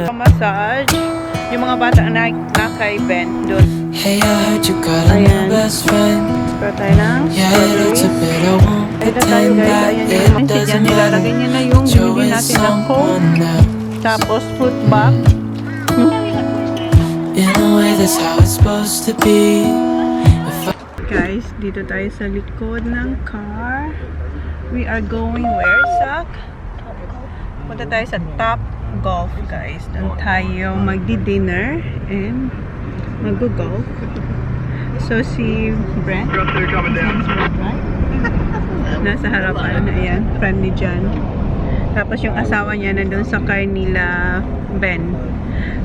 Massage. Yung mga bata na naka-event doon. Hey, I heard you got a new best friend. Pero tayo ng Yeah, it looks a bit, I won't ito tayo pretend guys. that Ayan it yung doesn't dyan. matter. Nilalagay niya na yung You're binili with natin ng Coke. someone else. Tapos fruit bag. In a way, that's how it's supposed to be. Guys, dito tayo sa likod ng car. We are going where, Sak? Punta tayo sa Top Golf, guys. Doon tayo magdi-dinner and mag-golf. So, si Brent. Nasa harapan. Ayan, friend ni John. Tapos yung asawa niya nandun sa car nila Ben.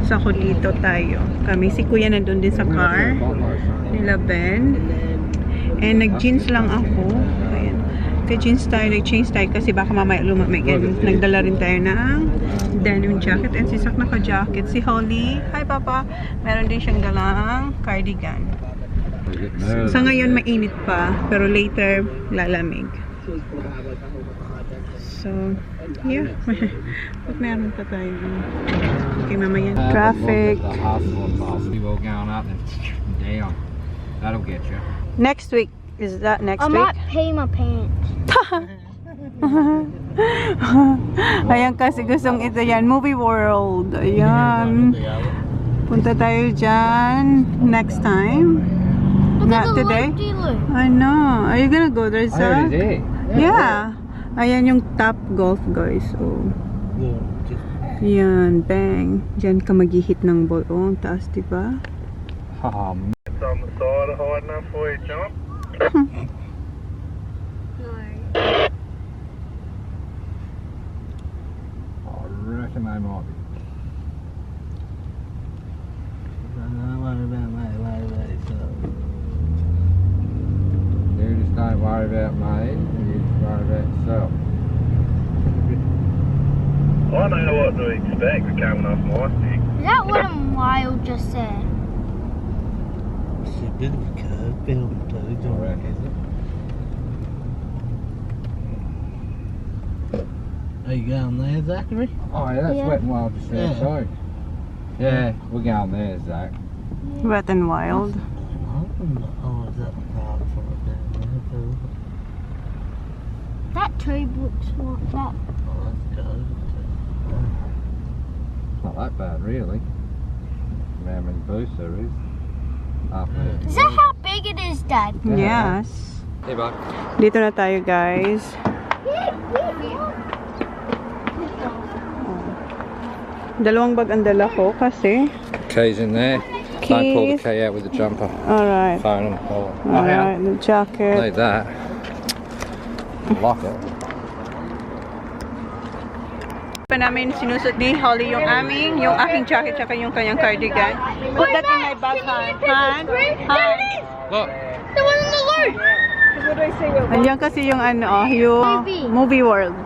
So, ako dito tayo. Kami, si Kuya nandun din sa car nila Ben. And nag-jeans lang ako. Ayan. Nag-jeans tayo, nag-change tayo kasi baka mamaya lumamig. And nagdala rin tayo ng denim jacket. And si Sak naka-jacket. Si Holly, hi Papa, meron din siyang dalang cardigan. Sa ngayon mainit pa, pero later lalamig. So, yeah. Pag meron pa tayo. Okay, mamaya. Traffic. You all going up and down. That'll get you. Next week. Is that next I week? might pee my pants. Ayan kasi gustong ito yan. Movie World. Ayan. Punta tayo dyan next time. Not today. I know. Are you gonna go there, I Zach? already did. Yeah. Ayan yung Top Golf, guys. Oh. Yan. Bang. Diyan ka mag-hit ng ball. Oh, ang taas, diba? It's on the side of hard enough for you, John. I reckon they might be. You just don't worry about me, you just worry about yourself. I know what to expect coming off my stick. Is that what a wild just said? It's a bit of a curve, building dude, I reckon. Are you going there, Zachary? Oh yeah, that's Yeah. Wet and Wild just Yeah. outside. Yeah, we're going there, Zach. Wet and Wild. Oh, is that part from it down there too? That tree looks like that. Oh, that's good. It's not that bad, really. How many boosts there is. Up there. Is that how big it is, Dad? Yes. Hey, bud. Dito na tayo, guys. Dalawang bag ang dala ko kasi. Keys in there. Don't pull the Keys. key out with the jumper. Alright. Phone and all. Alright, the jacket. Need that. Lock it. Pa namin sinusot ni Holly yung aking jacket tsaka yung kanyang cardigan. Put that in my bag, Han. Look. The one on the loop! Andiyan kasi yung yung Movie World.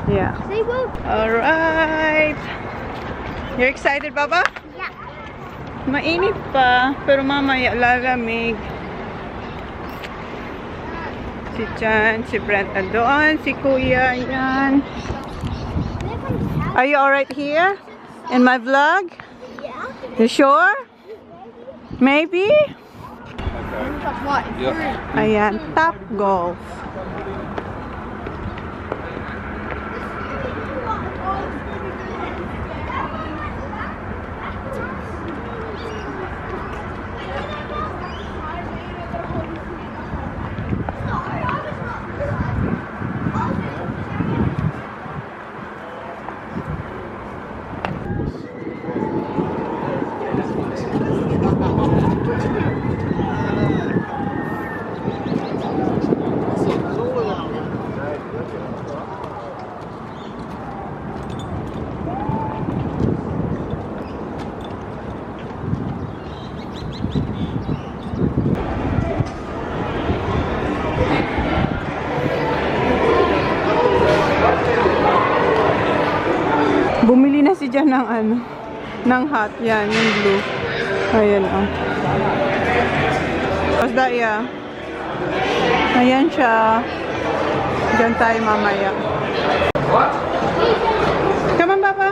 Yeah. See, well, Alright. You're excited, Baba? yeah. Mainit pa, pero mamaya lalamig. Si Jan, si Brent doon, si Kuya, yan. Are you alright here? In my vlog? Yeah. You sure? Maybe? What? Ayan, Top Golf. Bumili na si Jan ng ng hat. Yan, yung blue. Ayan, oh. What's that, yeah? Ayan siya. Diyan tayo mamaya. Come on, Papa.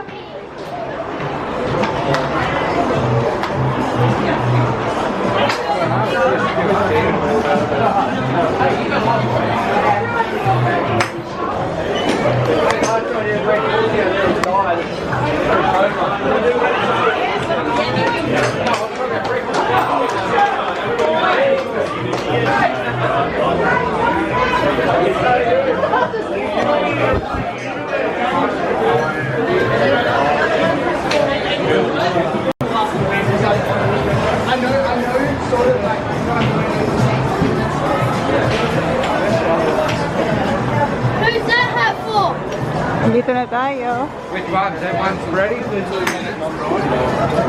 dito. Which one? That one's ready?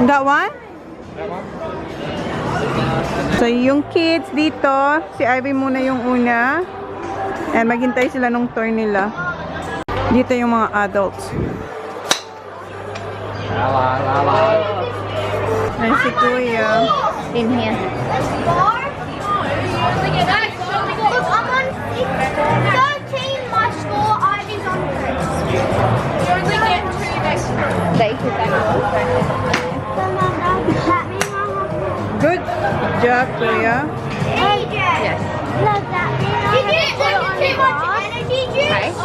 That one? That one? So, yung kids dito, si Ivy muna yung una. And maghintay sila nung turn nila. Dito yung mga adults. Hello. Ay, si Kuya. In here. Look, I'm on 13, my score, Ivy's on 1st. You only get 2 extra. Good job, Kuya. Yes. Love that. Did you get too much energy juice?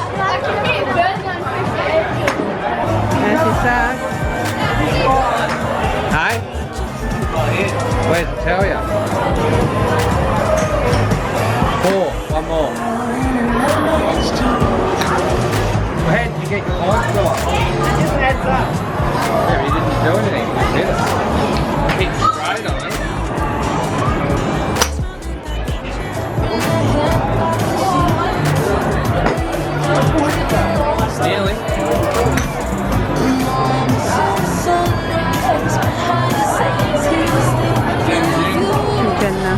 Ayan si Zach. Hey? Where's the tell ya? 4. One more. Where did you get your points from? Just heads up. Yeah, he didn't do anything. He did it. He's straight on it. Nearly. Diyan na.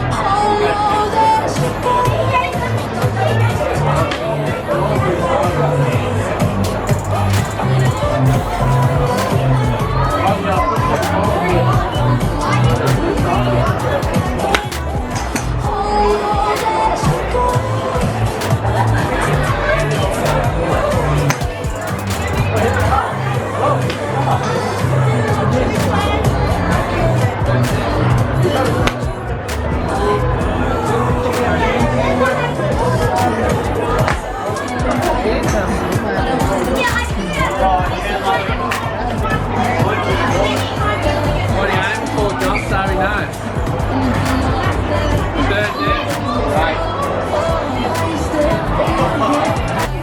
What are you aiming for, John? Sorry, no. Third there. Right.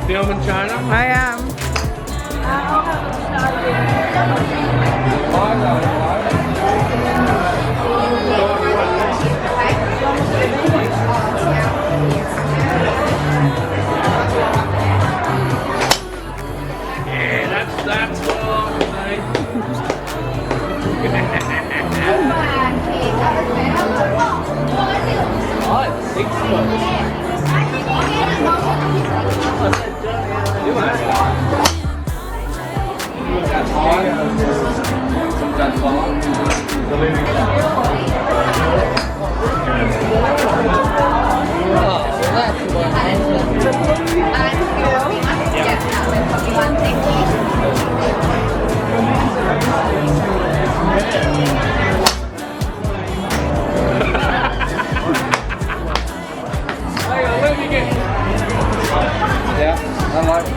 Filming Chona? I am. Yeah, that's all, mate. Oh, 6 Yeah, I like it.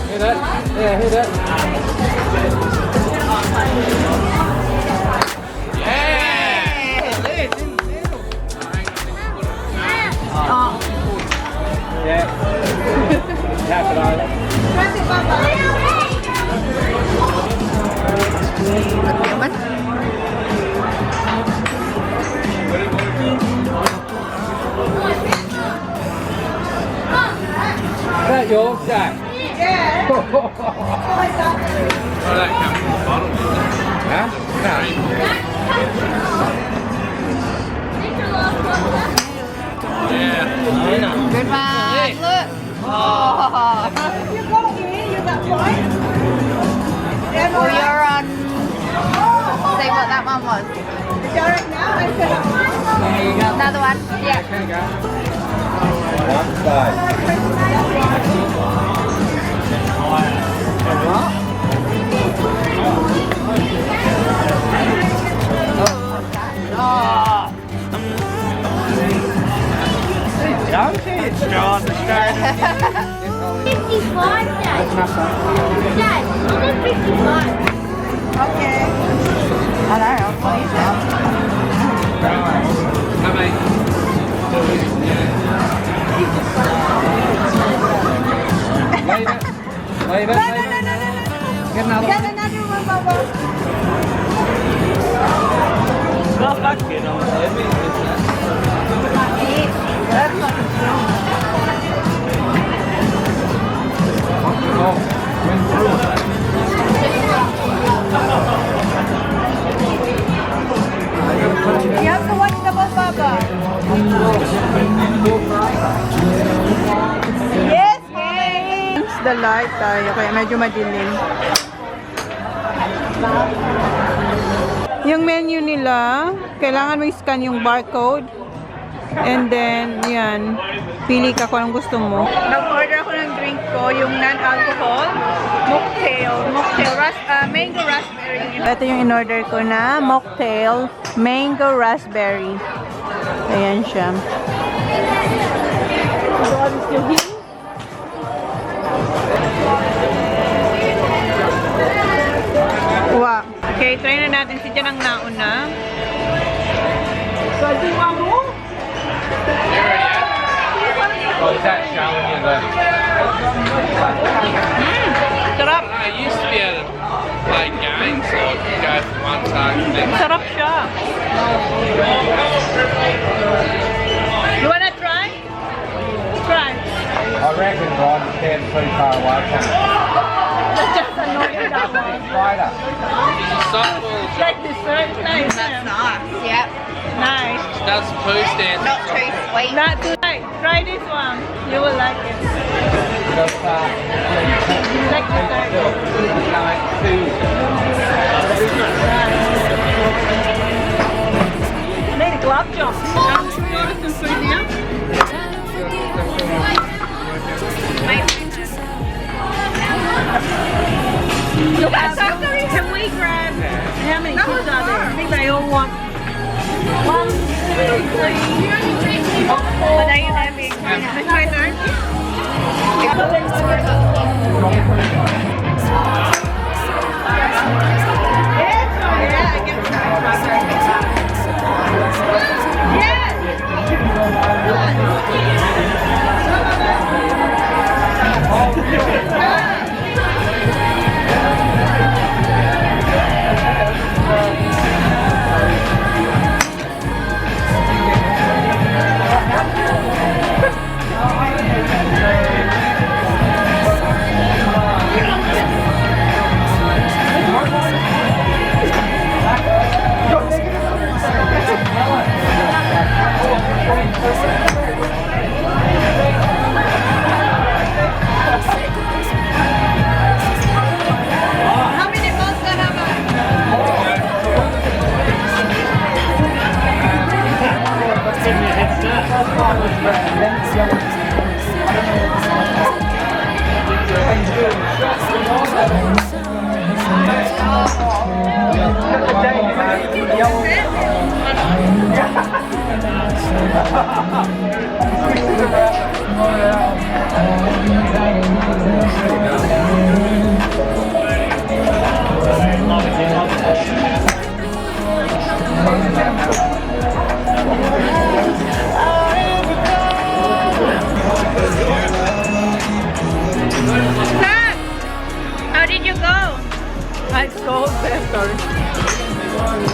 Hear that? Yeah, hear that? Yeah. Tap it on. Is that yours, Jack? Yeah. Oh, that comes from the bottle, doesn't it? Huh? No. Yeah. Good man. Look. Oh. Well, you're on. See what that one was. Another one. Yeah. Okay, go. One side. It's John, the starter. 55, Dad. Dad, you did 55. Okay. I don't know. What is that? Come on. Leave it. Leave it. No. Get another Get one. another one, Bubba. Get on heavy. You have to watch the Baba. Yes, yes! The light tayo, kaya medyo madilim. Yung menu nila, kailangan mo i-scan yung barcode. And then, yan. Pili ka kung anong gusto mo. Nag-order ako ng drink ko, yung non-alcohol, mocktail, mango raspberry. Ito yung in-order ko na mocktail, mango raspberry. Ayan siya. Wow. Okay, try na natin si Jan ang nauna. Oh, is that showing you the... Sarap. I used to be able to play games like go from one side to the next. Sarap siya. You wanna try? Try. I reckon Rod is getting too far away from it. That's just annoying that one. Later. Softball It's like dessert. Nice. That's nice. Yep. Nice. does some poo stands. Not too sweet. Not too light. Try this one. You will like it. Just, Like dessert. Made a glove job. I'm sure you want some food now. Can we grab how many kids are there? I think they all want 1, 2, 3. Are they having? It's my turn. How did you go? I sold better.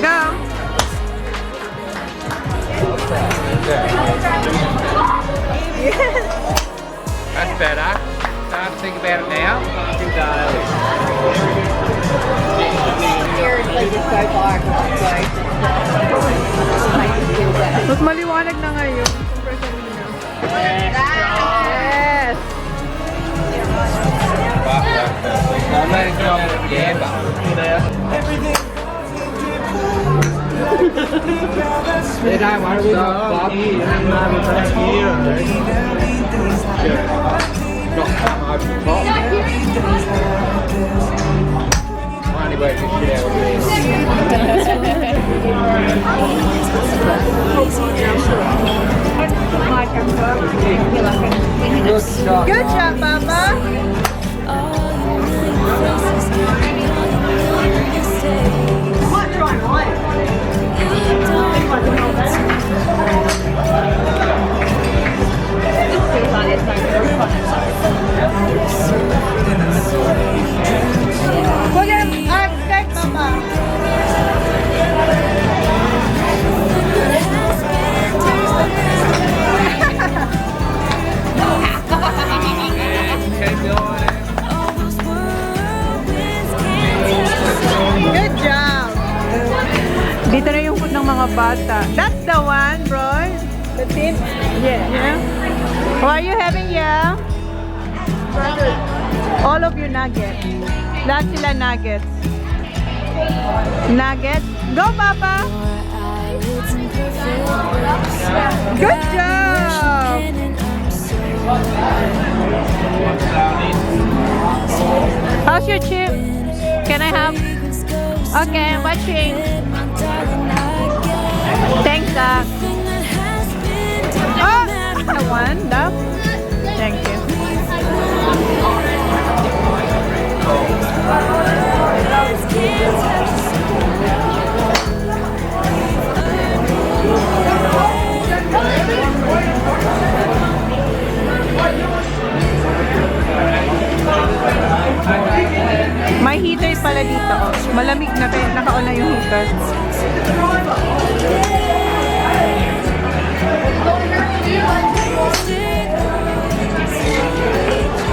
Go. That's better. Start to think about it now. Mas maliwanag na ngayon. Compare kanina. Yes! I'm letting go of the amber. They don't worry, we've got Bob. Not come over the top. Only work this shit out with Good shot. Good job, Papa! Put him on, Papa! yata. That's the one, bro. The tip? Yeah. Yeah. What are you having, yeah? All of you nuggets. Lahat sila nuggets. Nuggets. Go, Papa! Good job! How's your chip? Can I have? Okay, watching. Thanks, Doc. Oh, the one, Doc. Thank you. May heater pala dito. Oh. Malamig na kaya naka-on na yung heater.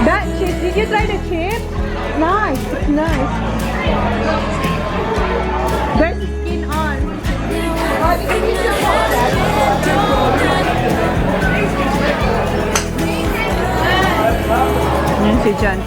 That chip, did you try the chip? Nice, it's nice. There's skin on. Yan si John.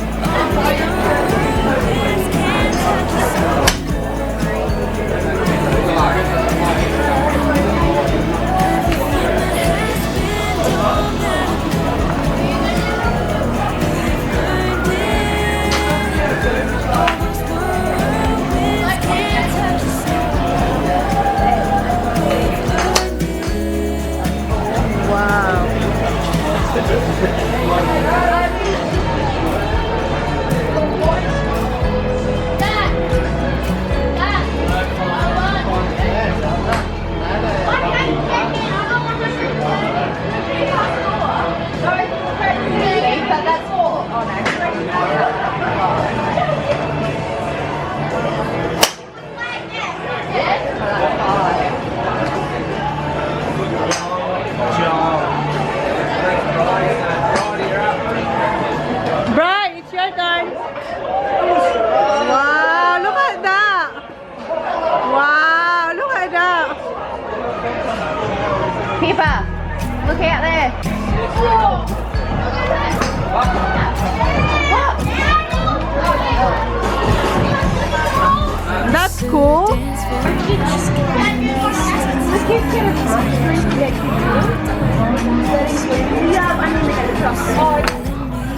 That's cool.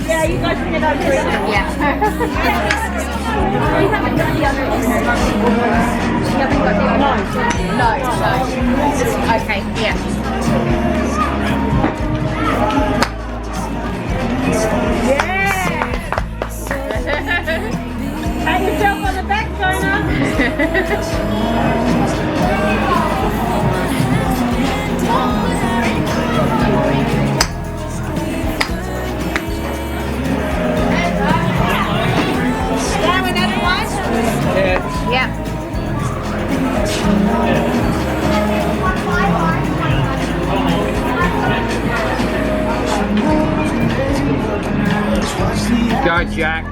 Yeah, you guys can get out here. Yeah. You haven't done the other one. You haven't got the other one. No. Okay, yeah. Yeah! Pat yourself on the back, Chona. Yeah. Go, Jack.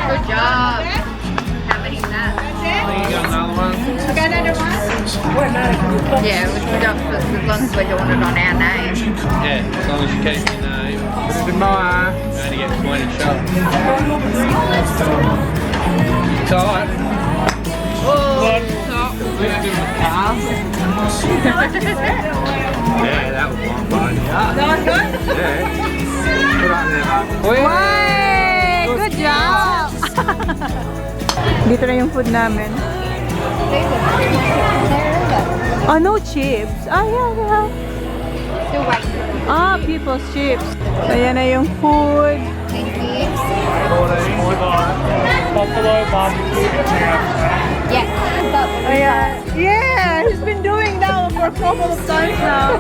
Good job. How many is that? You got another one? Got another one? Yeah, we got, as long as we're doing it on our name. Yeah, as long as you keep your name. Put it in my you only get 20 shots. Tight. Yeah, that was one fine. That was good? Yeah. Put that in there, bud. Way! Good job! Dito na yung food namin. Oh, no chips. Ah, yeah. Still waiting. Ah, people's chips. Ayan na yung food. Thank you. Buffalo barbecue. Yeah. Ayan. Yeah, he's been doing that for a couple of times now.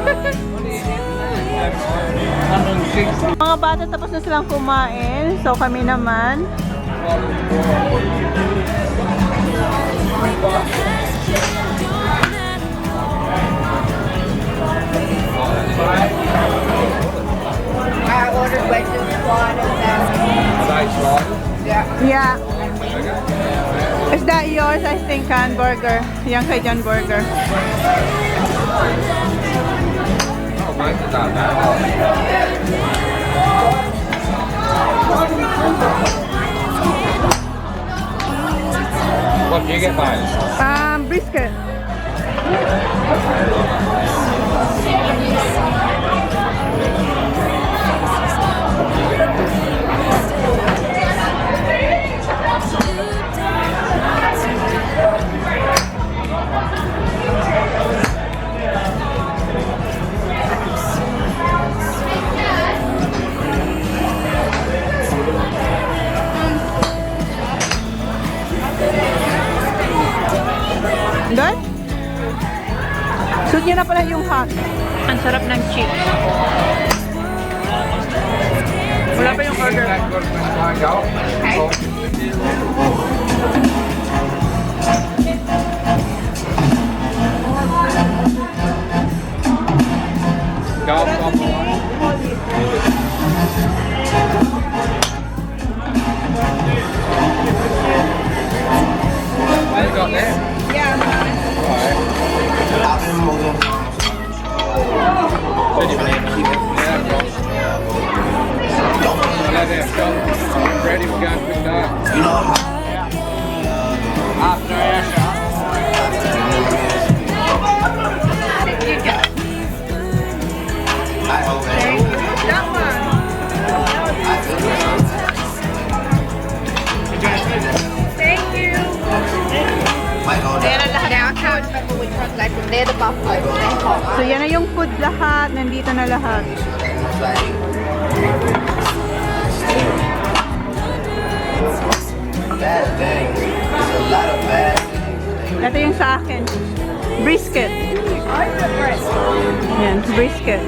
Mga bata tapos na silang kumain. So kami naman. I ordered wedges, sliders, Are they sliders? yeah. Yeah. Is that yours, I think, Canbor? burger. Yan kay John burger. Oh, mine's not bad. What do you get mine? Brisket. Doon? Suit niya na pala yung hot. Ang sarap ng chips. Wala pa yung order. You got there? Yeah. Ready, we're going to start. After That one. Thank you. Ayan ang lahat. Now, I can't remember which one's like they're the buffalo. So yan na yung food lahat. Nandito na lahat. Ito yung sa akin. Brisket. Yan, brisket.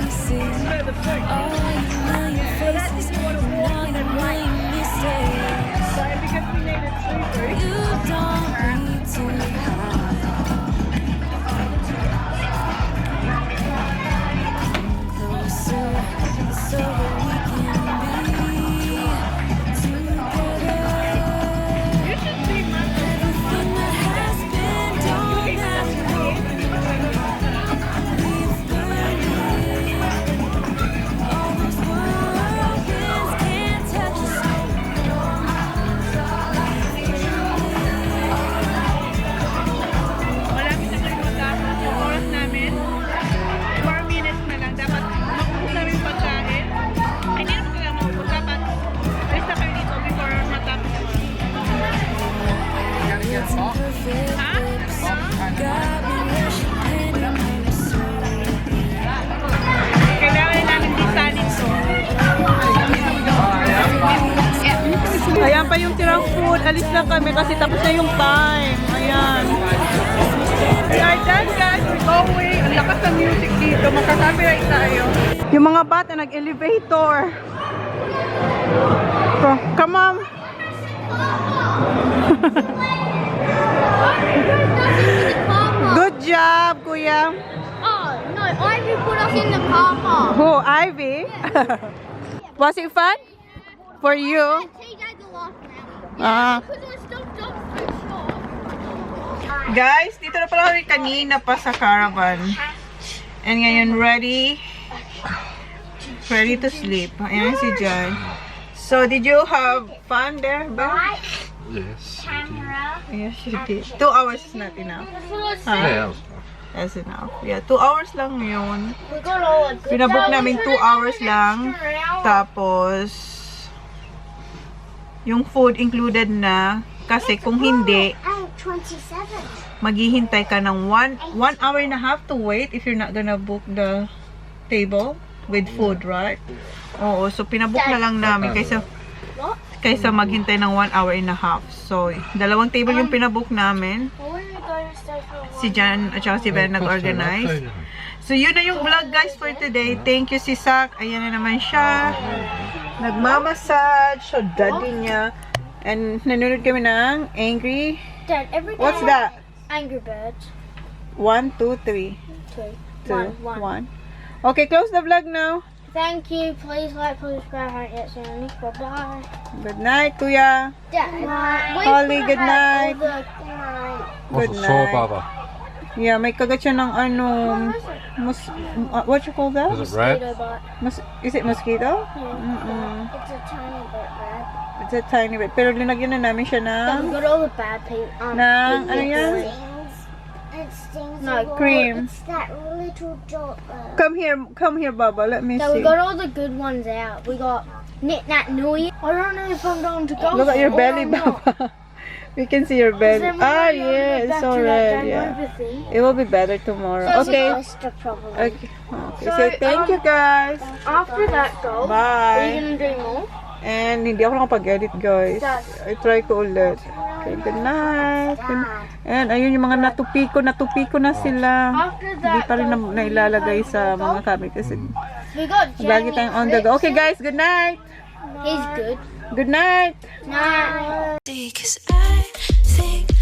me see all your million faces and all your million mistakes. You don't need to hide. Closer so that we can be together. Everything that has been done and we've buried. All those whirlwinds can't touch us. Malapit na kayo magkakot. Yung oras namin, 4 minutes na lang. Dapat maubos namin yung pagkain. Ay, hindi naman kailangan maubos. Dapat alis na kayo dito before matapos yung oras. Gotta get soft. Ha? Got me rushing in my soul. Kailangan namin lisanin to. Ayan pa yung tirang food. Alis lang kami kasi tapos na yung time. Ayan. We are done, guys. We're going. Ang lakas ng music dito. Magka-copyright tayo. Yung mga bata nag-elevator. Oh, come on. Good job, kuya. Oh, no, Ivy put us in the car park. Who, Ivy? Was it fun? For you? Take guys a walk now. Ah. Because we're still just so short. Guys, dito na pala kami kanina pa sa caravan. And ngayon ready to sleep. Ayan si Jan. So, did you have fun there, Ben? Yes. Camera. Yes, you did. 2 hours is not enough. Yeah. That's enough. Yeah, 2 hours lang yun. We got all the good Pinabook namin 2 hours lang. around. Tapos, yung food included na. Kasi kung hindi, And 27. maghihintay ka ng 1 hour and a half to wait if you're not gonna book the table with food, right? Oo, so pinabook na lang namin kaysa maghintay ng 1 hour and a half. So, 2 table yung pinabook namin. When we go to social Si Jan at saka si Ben nag-organize. So, yun na yung vlog, guys, for today. Thank you, si Sak. Ayan na naman siya. Nagmamassage. So, daddy niya. And nanonood kami ng Angry. Dad, every day What's that? Angry Birds. 1, 2, 3. 2, 2, 1. 1. Okay, close the vlog now. Thank you. Please like, please subscribe. I don't yet see any. Bye-bye. Good night, Kuya. Dad, Holly, good night. Good What's a night. sore baba? Yeah, may kagat siya ng ano, what you call that? Is it red? Is it mosquito? Yeah. It's a tiny bit red. It's a tiny bit. Pero linagyan na namin siya Dad, we ng, got all the bad people. ano yan? It stings No, cream. It's that little dot. Come here, Baba. Let me So we see. got all the good ones out. We got Knit Nat Nui. I don't know if I'm going to go. Look at your or belly, I'm not. Baba. We can see your belly. Ah, yeah, it's so red. Yeah. It will be better tomorrow. So Okay. probably. Okay. So thank you, guys. After that goal, are Bye. you gonna do more? And hindi ako nakapag-edit, guys. I try ko ulit. Okay, good night. And ayun yung mga natupiko na sila. After Hindi that, pa rin nailalagay sa mga camera kasi we got lagi tayong on the go. Okay, guys, good night. He's good. Good night. Night. Because I think